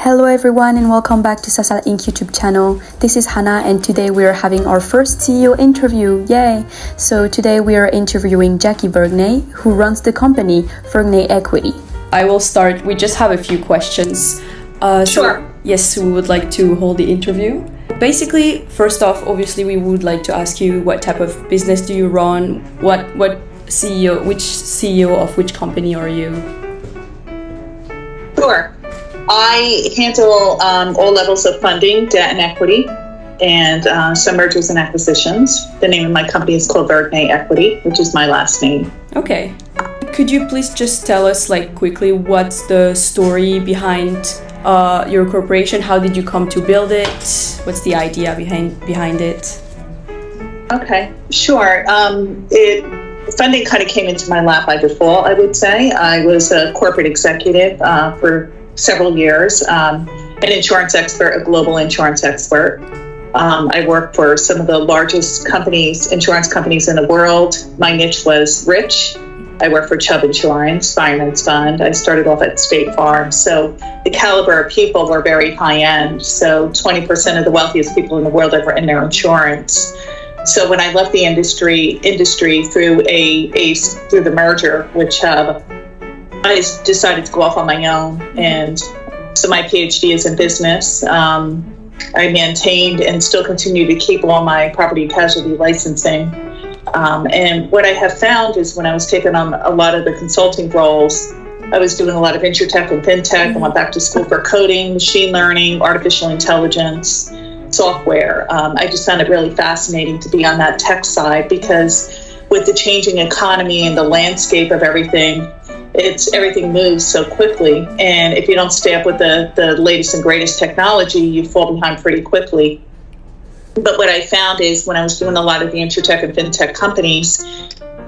Hello everyone and welcome back to SASAL Inc. YouTube channel. This is Hannah and today we are having our first CEO interview. Yay! So today we are interviewing Jackie Vergne, who runs the company Vergne Equity. I will start. We just have a few questions. Sure. Yes, we would like to hold the interview. Basically, first off, obviously we would like to ask you what type of business do you run? Which CEO of which company are you? Sure. I handle all levels of funding, debt and equity, and some mergers and acquisitions. The name of my company is called Vergne Equity, which is my last name. Okay. Could you please just tell us, quickly, what's the story behind your corporation? How did you come to build it? What's the idea behind it? Okay, sure. Funding kind of came into my lap by default, I would say. I was a corporate executive for several years, an insurance expert, a global insurance expert. I worked for some of the largest insurance companies in the world. My niche was rich. I worked for Chubb Insurance, Fireman's Fund. I started off at State Farm. So the caliber of people were very high end. So 20% of the wealthiest people in the world have written their insurance. So when I left the industry through the merger with Chubb, I decided to go off on my own. And so my PhD is in business. I maintained and still continue to keep all my property and casualty licensing. And what I have found is when I was taking on a lot of the consulting roles, I was doing a lot of insurtech and fintech. I went back to school for coding, machine learning, artificial intelligence, software. I just found it really fascinating to be on that tech side because with the changing economy and the landscape of everything moves so quickly. And if you don't stay up with the latest and greatest technology, you fall behind pretty quickly. But what I found is when I was doing a lot of the insurtech and fintech companies,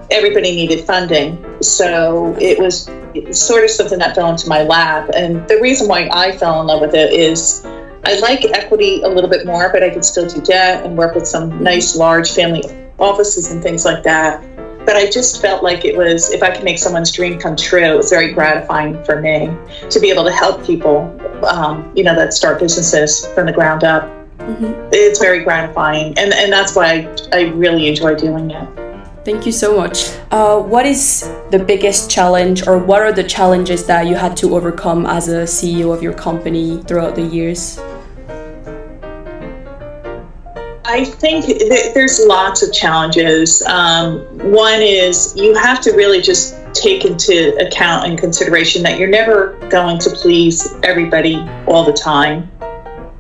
everybody needed funding. So it was sort of something that fell into my lap. And the reason why I fell in love with it is I like equity a little bit more, but I could still do debt and work with some nice large family offices and things like that. But I just felt like it was, if I could make someone's dream come true, it was very gratifying for me to be able to help people, that start businesses from the ground up. Mm-hmm. It's very gratifying, and that's why I really enjoy doing it. Thank you so much. What is the biggest challenge, or what are the challenges that you had to overcome as a CEO of your company throughout the years? I think there's lots of challenges. One is you have to really just take into account and consideration that you're never going to please everybody all the time.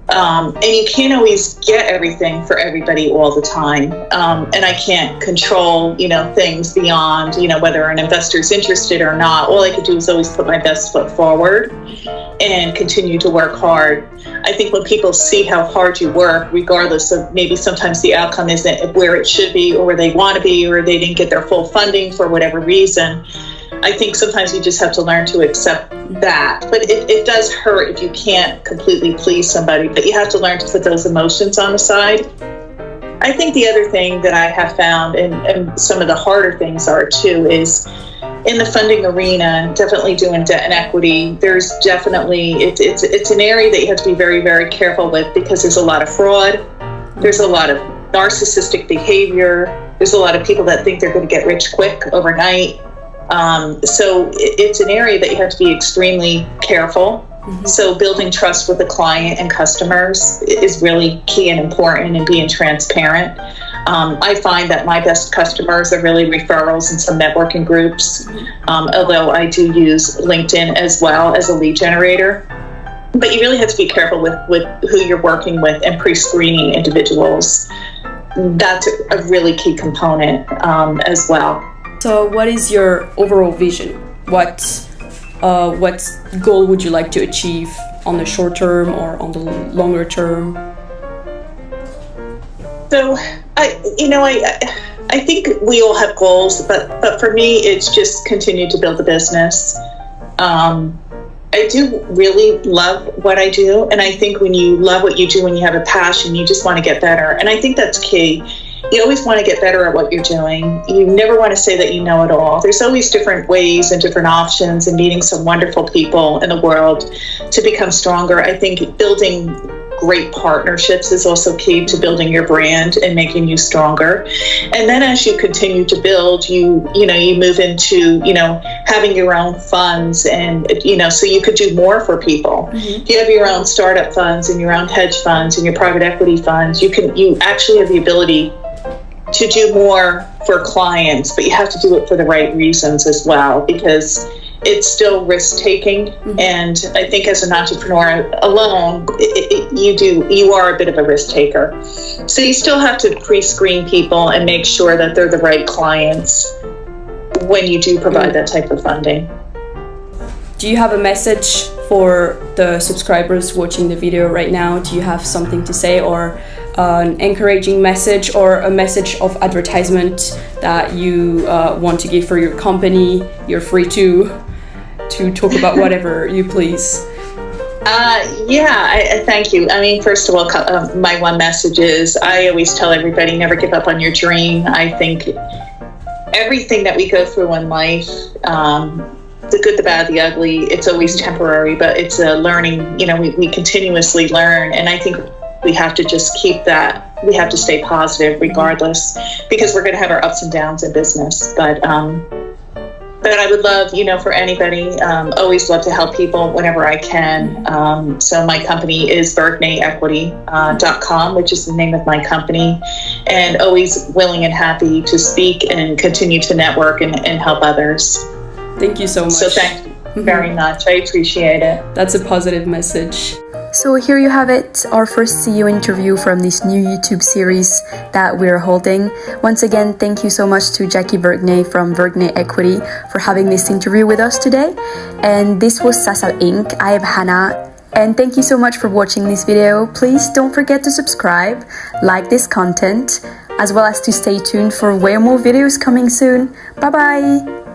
And you can't always get everything for everybody all the time. And I can't control, things beyond, whether an investor is interested or not. All I could do is always put my best foot forward and continue to work hard. I think when people see how hard you work, regardless of maybe sometimes the outcome isn't where it should be or where they want to be, or they didn't get their full funding for whatever reason, I think sometimes you just have to learn to accept that. But it does hurt if you can't completely please somebody, but you have to learn to put those emotions on the side. I think the other thing that I have found, and some of the harder things are too, is in the funding arena, definitely doing debt and equity, there's definitely, it's an area that you have to be very, very careful with because there's a lot of fraud. There's a lot of narcissistic behavior. There's a lot of people that think they're going to get rich quick overnight. So it's an area that you have to be extremely careful. Mm-hmm. So building trust with the client and customers is really key and important, and being transparent. I find that my best customers are really referrals and some networking groups, although I do use LinkedIn as well as a lead generator. But you really have to be careful with who you're working with and pre-screening individuals. That's a really key component as well. So what is your overall vision? What goal would you like to achieve on the short term or on the longer term? So I think we all have goals, but for me, it's just continue to build the business. I do really love what I do, and I think when you love what you do and you have a passion, you just want to get better. And I think that's key. you always want to get better at what you're doing. You never want to say that you know it all. There's always different ways and different options, and meeting some wonderful people in the world to become stronger. I think building great partnerships is also key to building your brand and making you stronger. And then as you continue to build, you move into, having your own funds, and, so you could do more for people. Mm-hmm. If you have your own startup funds and your own hedge funds and your private equity funds, you actually have the ability to do more for clients, but you have to do it for the right reasons as well, because it's still risk-taking. Mm-hmm. And I think as an entrepreneur alone, you are a bit of a risk-taker. So you still have to pre-screen people and make sure that they're the right clients when you do provide that type of funding. Do you have a message for the subscribers watching the video right now? Do you have something to say, or an encouraging message, or a message of advertisement that you want to give for your company? You're free to talk about whatever you please. Thank you. I mean, first of all, my one message is, I always tell everybody, never give up on your dream. I think everything that we go through in life, the good, the bad, the ugly, it's always temporary, but it's a learning, we continuously learn. And I think we have to just keep that, we have to stay positive regardless, because we're going to have our ups and downs in business. But I would love, for anybody, always love to help people whenever I can. So my company is VergneEquity.com, which is the name of my company, and always willing and happy to speak and continue to network and help others. Thank you so much. So thank you very much. I appreciate it. That's a positive message. So here you have it, our first CEO interview from this new YouTube series that we're holding. Once again, thank you so much to Jackie Vergne from Vergne Equity for having this interview with us today. And this was SASAL Inc. I am Hannah. And thank you so much for watching this video. Please don't forget to subscribe, like this content, as well as to stay tuned for way more videos coming soon. Bye bye!